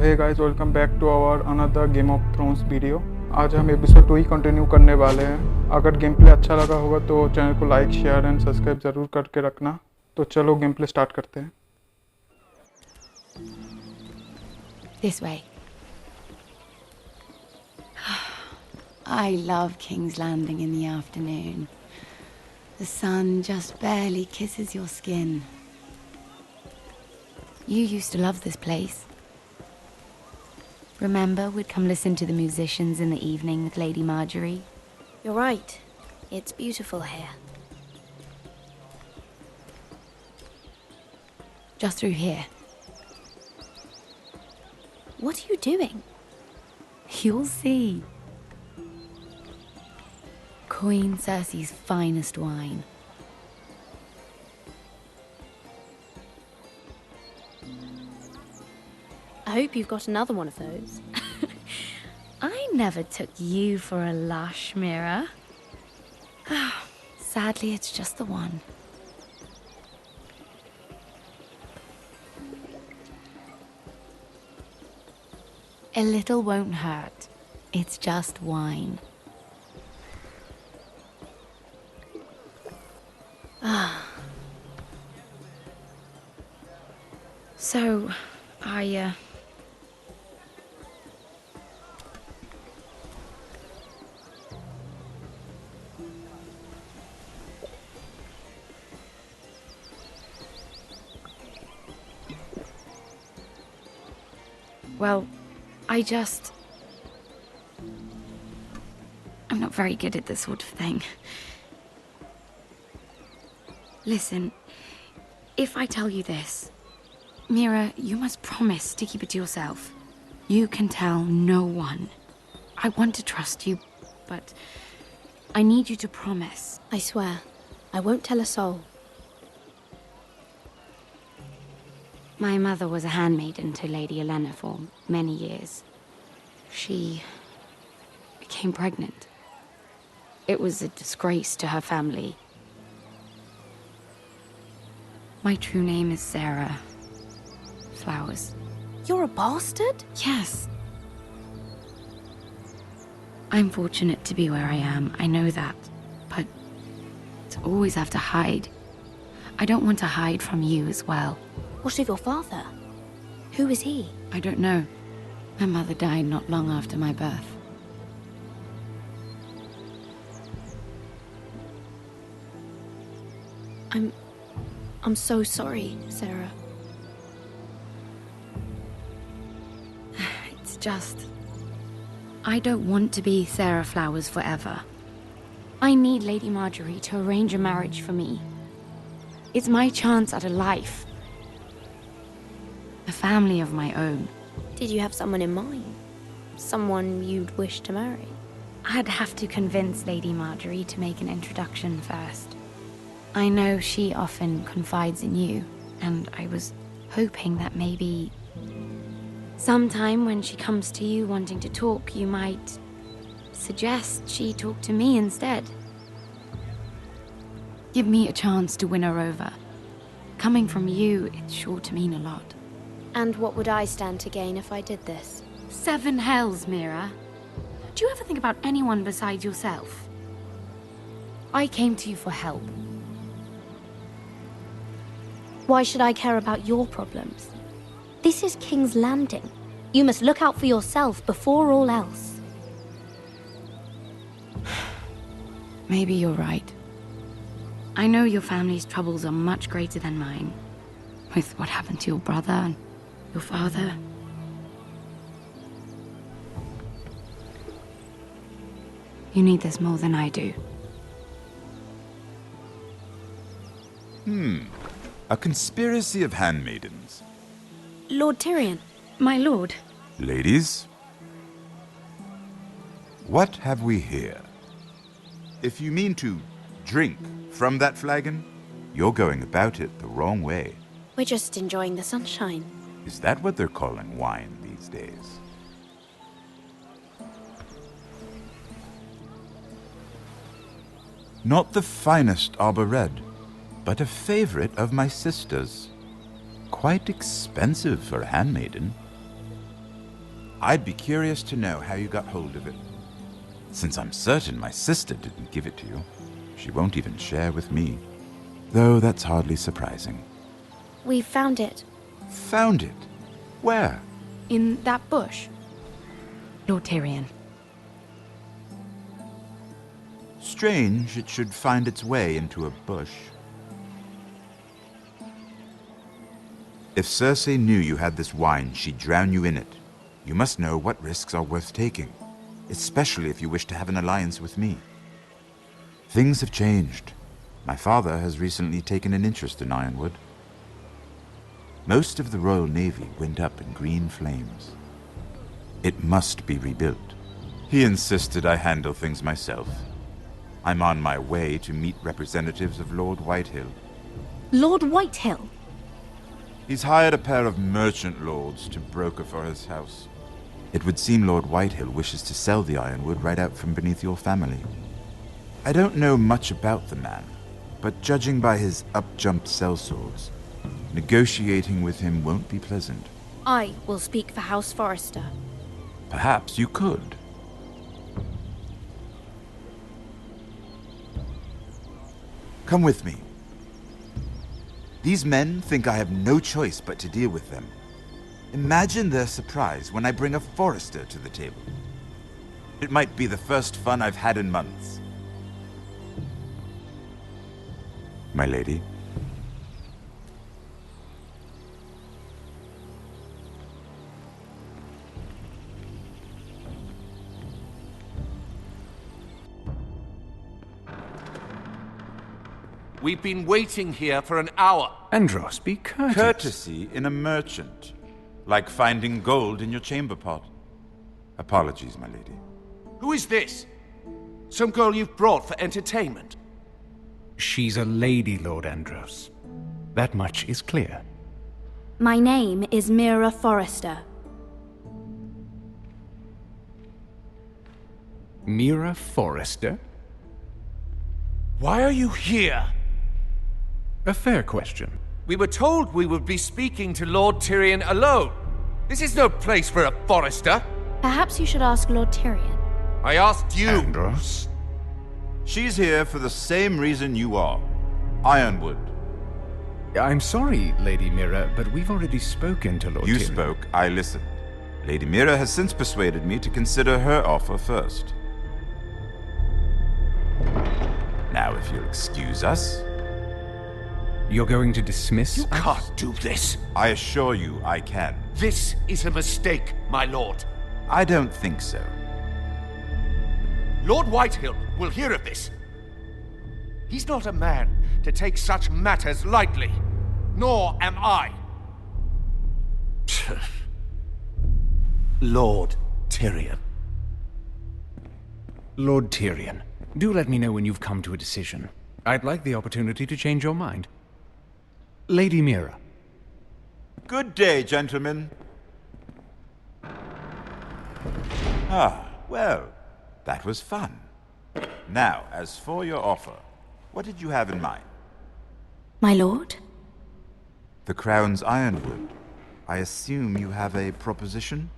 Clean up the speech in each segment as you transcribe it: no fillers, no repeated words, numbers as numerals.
Hey guys, welcome back to our another Game of Thrones video. आज हम episode 2 ही continue करने वाले हैं। अगर गेम प्ले अच्छा लगा होगा तो चैनल को लाइक, शेयर एंड सब्सक्राइब ज़रूर करके रखना। तो चलो गेम प्ले स्टार्ट करते हैं। This way. I love King's Landing in the afternoon. The sun just barely kisses your skin. You used to love this place. Remember, we'd come listen to the musicians in the evening with Lady Marjorie? You're right. It's beautiful here. Just through here. What are you doing? You'll see. Queen Cersei's finest wine. I hope you've got another one of those. I never took you for a lush, Mira. Sadly, it's just the one. A little won't hurt. It's just wine. So, Well, I'm not very good at this sort of thing. Listen, if I tell you this, Mira, you must promise to keep it to yourself. You can tell no one. I want to trust you, but I need you to promise. I swear, I won't tell a soul. My mother was a handmaiden to Lady Olenna for many years. She became pregnant. It was a disgrace to her family. My true name is Sarah Flowers. You're a bastard? Yes. I'm fortunate to be where I am, I know that. But to always have to hide. I don't want to hide from you as well. What of your father? Who is he? I don't know. My mother died not long after my birth. I'm so sorry, Sarah. It's just... I don't want to be Sarah Flowers forever. I need Lady Marjorie to arrange a marriage for me. It's my chance at a life. A family of my own. Did you have someone in mind? Someone you'd wish to marry? I'd have to convince Lady Marjorie to make an introduction first. I know she often confides in you, and I was hoping that maybe sometime when she comes to you wanting to talk, you might suggest she talk to me instead. Give me a chance to win her over. Coming from you, it's sure to mean a lot. And what would I stand to gain if I did this? 7 hells, Mira. Do you ever think about anyone besides yourself? I came to you for help. Why should I care about your problems? This is King's Landing. You must look out for yourself before all else. Maybe you're right. I know your family's troubles are much greater than mine. With what happened to your brother and your father. You need this more than I do. A conspiracy of handmaidens. Lord Tyrion. My lord. Ladies, what have we here? If you mean to drink from that flagon, you're going about it the wrong way. We're just enjoying the sunshine. Is that what they're calling wine these days? Not the finest arbor red, but a favorite of my sister's. Quite expensive for a handmaiden. I'd be curious to know how you got hold of it. Since I'm certain my sister didn't give it to you, she won't even share with me. Though that's hardly surprising. We found it. Found it? Where? In that bush. Lord Tyrion. Strange it should find its way into a bush. If Cersei knew you had this wine, she'd drown you in it. You must know what risks are worth taking, especially if you wish to have an alliance with me. Things have changed. My father has recently taken an interest in Ironwood. Most of the Royal Navy went up in green flames. It must be rebuilt. He insisted I handle things myself. I'm on my way to meet representatives of Lord Whitehill. Lord Whitehill? He's hired a pair of merchant lords to broker for his house. It would seem Lord Whitehill wishes to sell the Ironwood right out from beneath your family. I don't know much about the man, but judging by his up-jump sellswords, negotiating with him won't be pleasant. I will speak for House Forrester. Perhaps you could. Come with me. These men think I have no choice but to deal with them. Imagine their surprise when I bring a Forrester to the table. It might be the first fun I've had in months. My lady. We've been waiting here for an hour. Andros, be courteous. Courtesy in a merchant. Like finding gold in your chamber pot. Apologies, my lady. Who is this? Some girl you've brought for entertainment? She's a lady, Lord Andros. That much is clear. My name is Mira Forrester. Mira Forrester? Why are you here? A fair question. We were told we would be speaking to Lord Tyrion alone. This is no place for a Forrester. Perhaps you should ask Lord Tyrion. I asked you. Andros? She's here for the same reason you are. Ironwood. I'm sorry, Lady Mira, but we've already spoken to Lord You Tyrion. spoke, I listened. Lady Mira has since persuaded me to consider her offer first. Now, if you'll excuse us... You're going to dismiss You us? can't do this. I assure you I can. This is a mistake, my lord. I don't think so. Lord Whitehill will hear of this. He's not a man to take such matters lightly. Nor am I. Lord Tyrion. Lord Tyrion, do let me know when you've come to a decision. I'd like the opportunity to change your mind. Lady Mira. Good day, gentlemen. Ah, well, that was fun. Now, as for your offer, what did you have in mind? My lord? The Crown's Ironwood. I assume you have a proposition?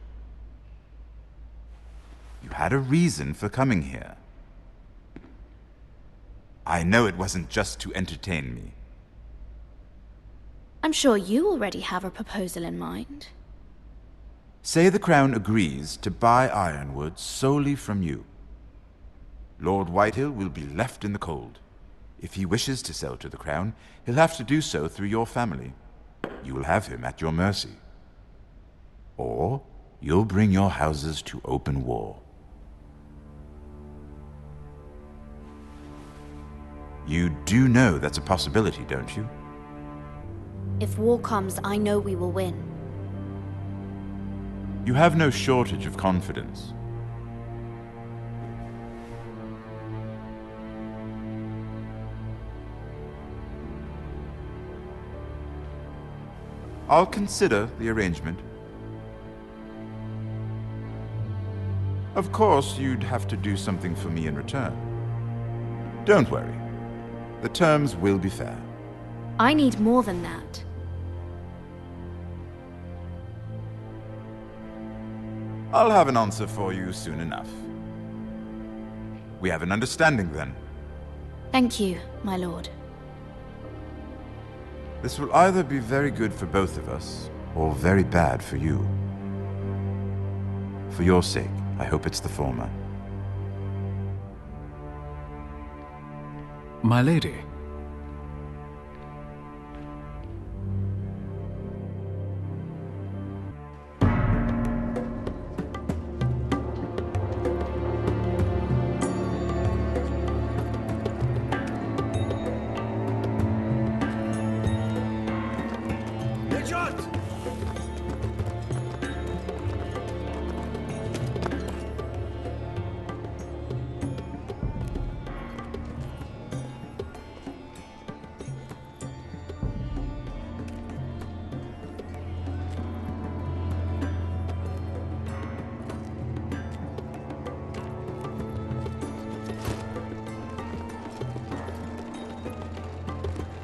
You had a reason for coming here. I know it wasn't just to entertain me. I'm sure you already have a proposal in mind. Say the Crown agrees to buy Ironwood solely from you. Lord Whitehill will be left in the cold. If he wishes to sell to the Crown, he'll have to do so through your family. You will have him at your mercy. Or you'll bring your houses to open war. You do know that's a possibility, don't you? If war comes, I know we will win. You have no shortage of confidence. I'll consider the arrangement. Of course, you'd have to do something for me in return. Don't worry. The terms will be fair. I need more than that. I'll have an answer for you soon enough. We have an understanding then. Thank you, my lord. This will either be very good for both of us, or very bad for you. For your sake, I hope it's the former. My lady.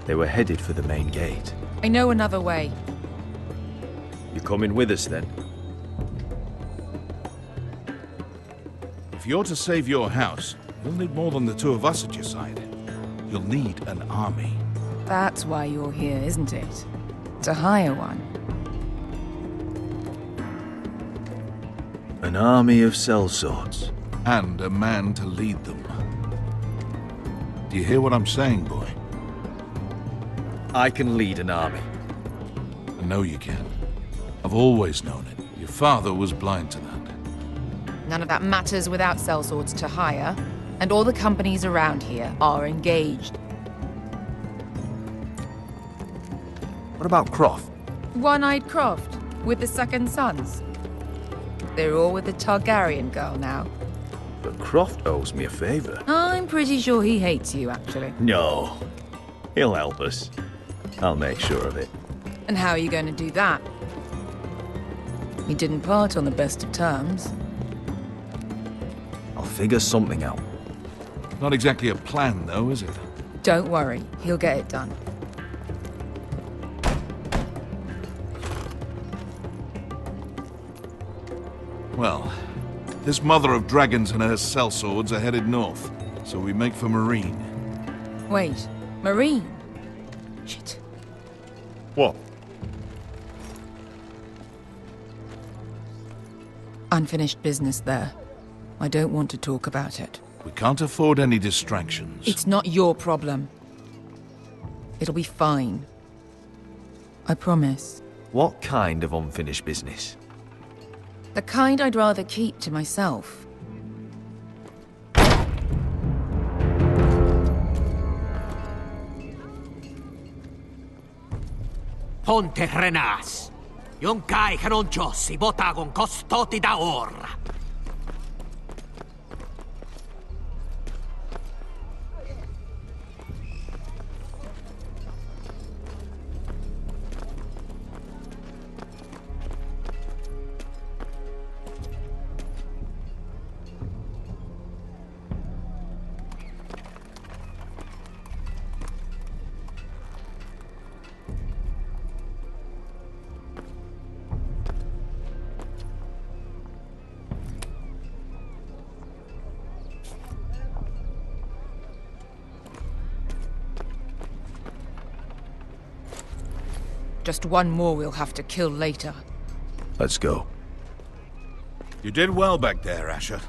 They were headed for the main gate. I know another way. You coming with us then? If you're to save your house, you'll need more than the two of us at your side. You'll need an army. That's why you're here, isn't it? To hire one. An army of sellswords. And a man to lead them. Do you hear what I'm saying, boy? I can lead an army. I know you can. I've always known it. Your father was blind to that. None of that matters without sellswords to hire, and all the companies around here are engaged. What about Croft? One-eyed Croft, with the second sons. They're all with the Targaryen girl now. But Croft owes me a favor. I'm pretty sure he hates you, actually. No. He'll help us. I'll make sure of it. And how are you going to do that? We didn't part on the best of terms. I'll figure something out. Not exactly a plan, though, is it? Don't worry, he'll get it done. Well, this mother of dragons and her sellswords are headed north, so we make for Marine. Wait, Marine? Shit. What? Unfinished business there. I don't want to talk about it. We can't afford any distractions. It's not your problem. It'll be fine. I promise. What kind of unfinished business? The kind I'd rather keep to myself. Ponte Renas. Yon kai kanon Jossi botagon costoti da orra. Just one more we'll have to kill later. Let's go. You did well back there, Asher.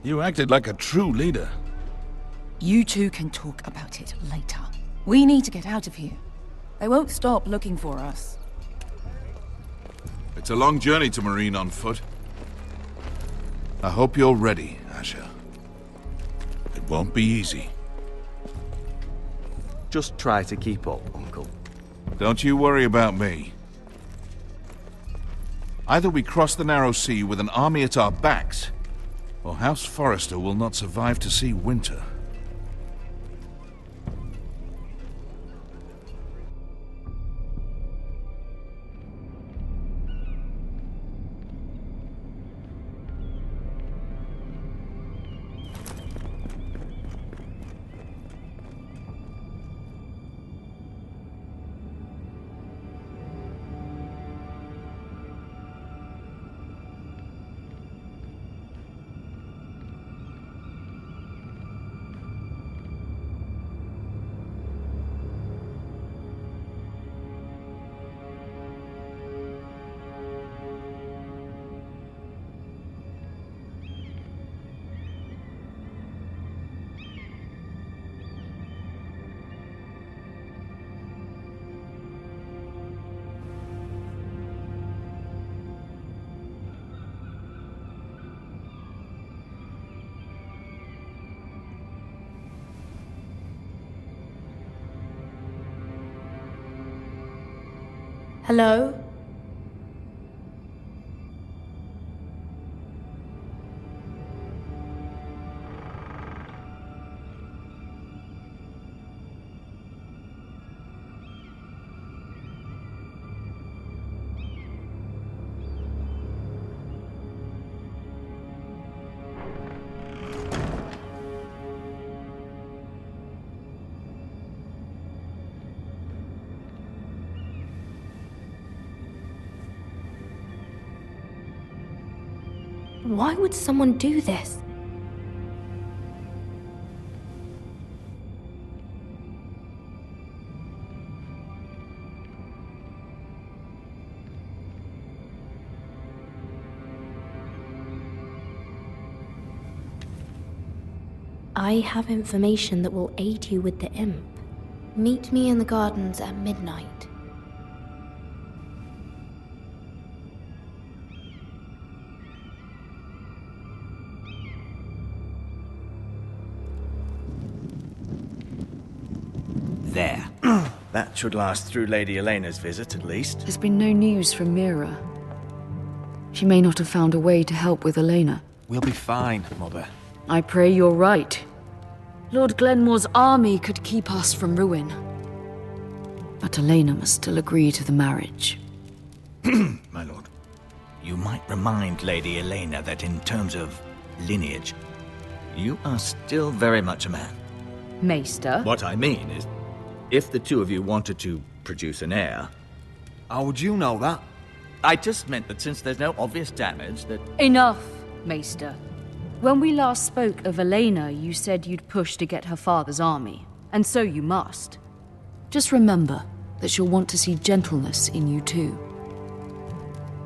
You acted like a true leader. You two can talk about it later. We need to get out of here. They won't stop looking for us. It's a long journey to Marine on foot. I hope you're ready, Asher. It won't be easy. Just try to keep up, Uncle. Don't you worry about me. Either we cross the narrow sea with an army at our backs, or House Forrester will not survive to see winter. Hello? Why would someone do this? I have information that will aid you with the imp. Meet me in the gardens at midnight. There. That should last through Lady Elena's visit, at least. There's been no news from Mira. She may not have found a way to help with Elena. We'll be fine, Mother. I pray you're right. Lord Glenmore's army could keep us from ruin. But Elena must still agree to the marriage. My lord. You might remind Lady Elena that in terms of lineage, you are still very much a man. Maester? What I mean is, if the two of you wanted to produce an heir... How would you know that? I just meant that since there's no obvious damage, that... Enough, Maester. When we last spoke of Elena, you said you'd push to get her father's army. And so you must. Just remember that she'll want to see gentleness in you too.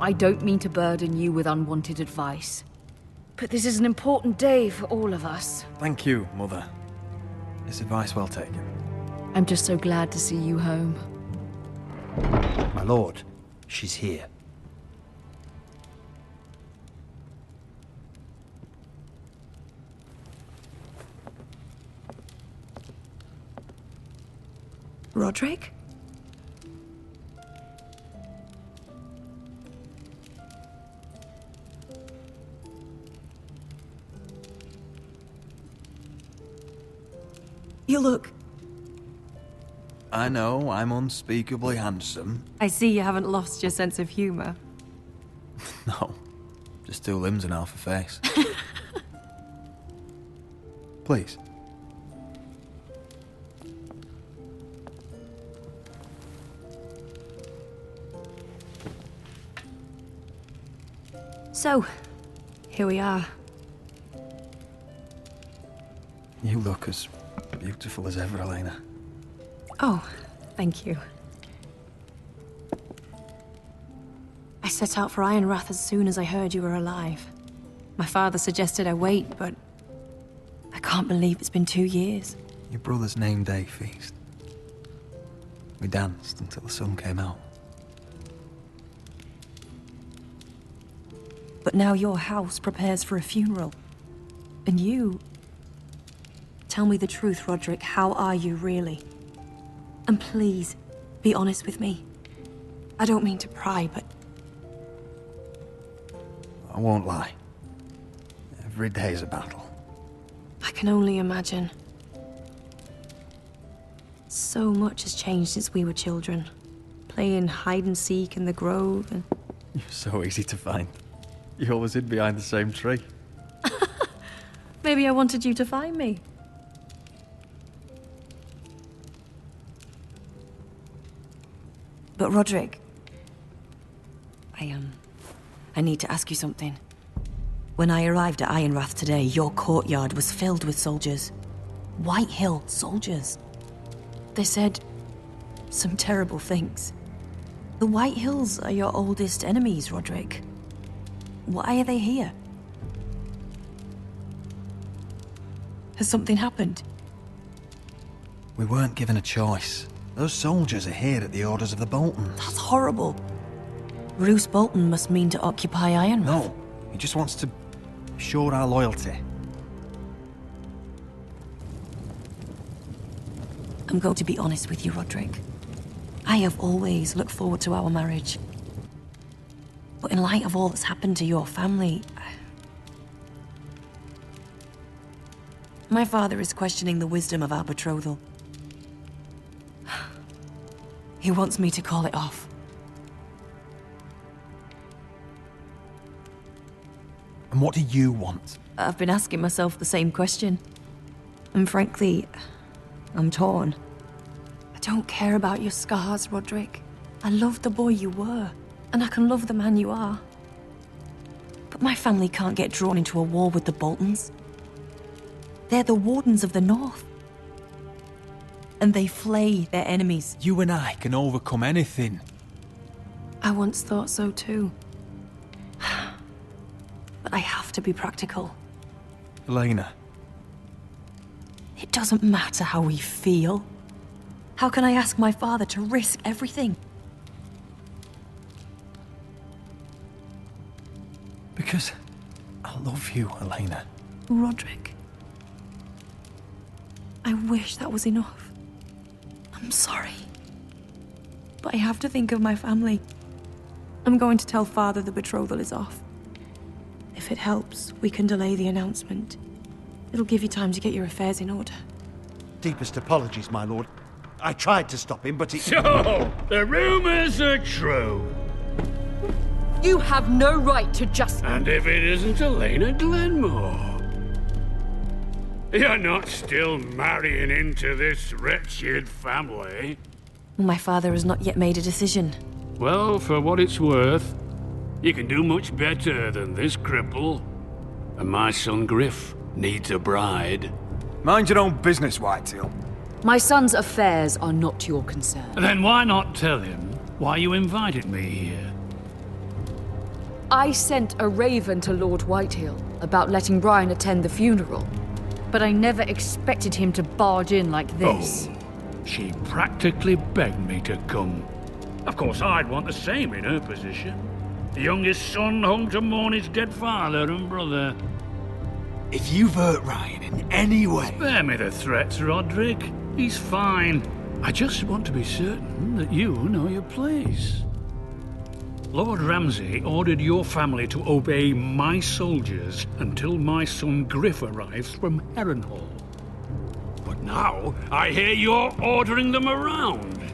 I don't mean to burden you with unwanted advice, but this is an important day for all of us. Thank you, Mother. It's advice well taken. I'm just so glad to see you home. My lord, she's here. Roderick? You look... I know, I'm unspeakably handsome. I see you haven't lost your sense of humor. No, just two limbs and half a face. Please. So, here we are. You look as beautiful as ever, Elena. Oh, thank you. I set out for Ironrath as soon as I heard you were alive. My father suggested I wait, but I can't believe it's been 2 years. Your brother's name day feast. We danced until the sun came out. But now your house prepares for a funeral. And you... Tell me the truth, Roderick. How are you, really? And please, be honest with me. I don't mean to pry, but... I won't lie. Every day's a battle. I can only imagine. So much has changed since we were children. Playing hide and seek in the grove and... You're so easy to find. You always hid behind the same tree. Maybe I wanted you to find me. But Roderick, I need to ask you something. When I arrived at Ironrath today, your courtyard was filled with soldiers. White Hill soldiers. They said some terrible things. The White Hills are your oldest enemies, Roderick. Why are they here? Has something happened? We weren't given a choice. Those soldiers are here at the orders of the Boltons. That's horrible. Roose Bolton must mean to occupy Ironrath. No, he just wants to assure our loyalty. I'm going to be honest with you, Roderick. I have always looked forward to our marriage. But in light of all that's happened to your family, my father is questioning the wisdom of our betrothal. He wants me to call it off. And what do you want? I've been asking myself the same question. And frankly, I'm torn. I don't care about your scars, Roderick. I love the boy you were, and I can love the man you are. But my family can't get drawn into a war with the Boltons. They're the Wardens of the North. And they flay their enemies. You and I can overcome anything. I once thought so too. But I have to be practical. Elena. It doesn't matter how we feel. How can I ask my father to risk everything? Because I love you, Elena. Roderick. I wish that was enough. I'm sorry. But I have to think of my family. I'm going to tell Father the betrothal is off. If it helps, we can delay the announcement. It'll give you time to get your affairs in order. Deepest apologies, my lord. I tried to stop him, but he... So, the rumors are true. You have no right to just... And if it isn't Elena Glenmore? You're not still marrying into this wretched family? My father has not yet made a decision. Well, for what it's worth, you can do much better than this cripple. And my son Griff needs a bride. Mind your own business, Whitetail. My son's affairs are not your concern. Then why not tell him why you invited me here? I sent a raven to Lord Whitehill about letting Brian attend the funeral. But I never expected him to barge in like this. Oh, she practically begged me to come. Of course, I'd want the same in her position. The youngest son home to mourn his dead father and brother. If you've hurt Ryan in any way... Spare me the threats, Roderick. He's fine. I just want to be certain that you know your place. Lord Ramsay ordered your family to obey my soldiers until my son Griff arrives from Harrenhal. But now, I hear you're ordering them around.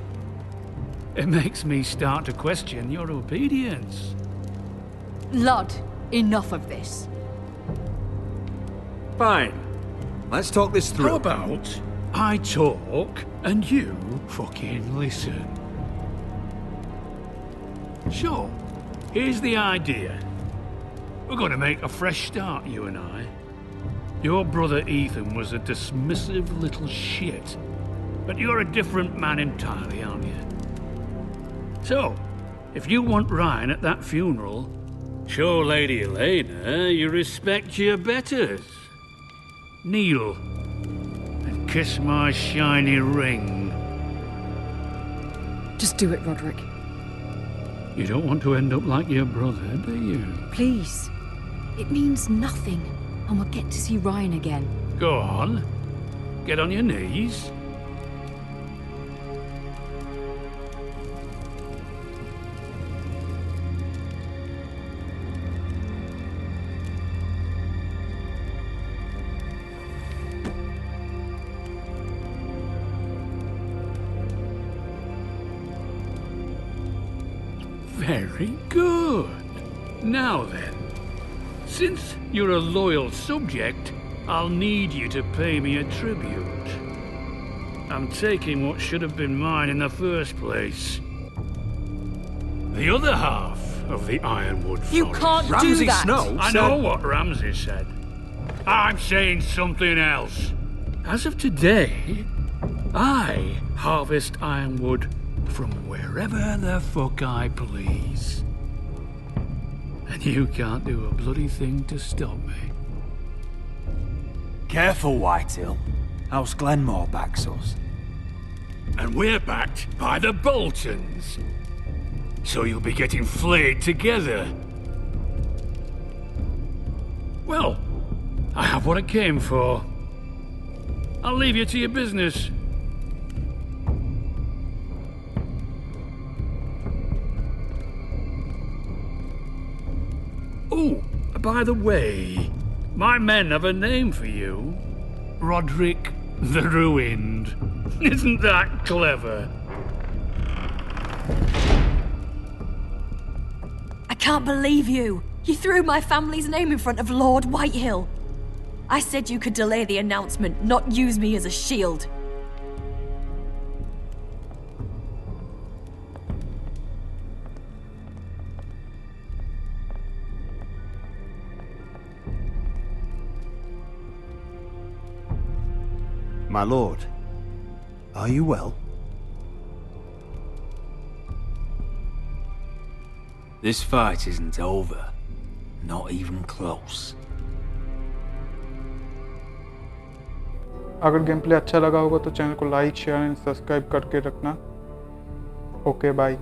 It makes me start to question your obedience. Lud, enough of this. Fine. Let's talk this through. How about I talk and you fucking listen? So, here's the idea. We're going to make a fresh start, you and I. Your brother Ethan was a dismissive little shit. But you're a different man entirely, aren't you? So, if you want Ryan at that funeral, show Lady Elena you respect your betters. Kneel and kiss my shiny ring. Just do it, Roderick. You don't want to end up like your brother, do you? Please. It means nothing, and we'll get to see Ryan again. Go on. Get on your knees. Very good. Now then, since you're a loyal subject, I'll need you to pay me a tribute. I'm taking what should have been mine in the first place. The other half of the Ironwood Forest. You can't do that! I know what Ramsay said. I'm saying something else. As of today, I harvest Ironwood from wherever the fuck I please. And you can't do a bloody thing to stop me. Careful, Whitetail. House Glenmore backs us. And we're backed by the Boltons. So you'll be getting flayed together. Well, I have what I came for. I'll leave you to your business. By the way, my men have a name for you. Roderick the Ruined. Isn't that clever? I can't believe you! You threw my family's name in front of Lord Whitehill. I said you could delay the announcement, not use me as a shield. My lord, are you well? This fight isn't over. Not even close. अगर game play अच्छा लगा होगा तो channel को like share and subscribe करके रखना। Okay bye.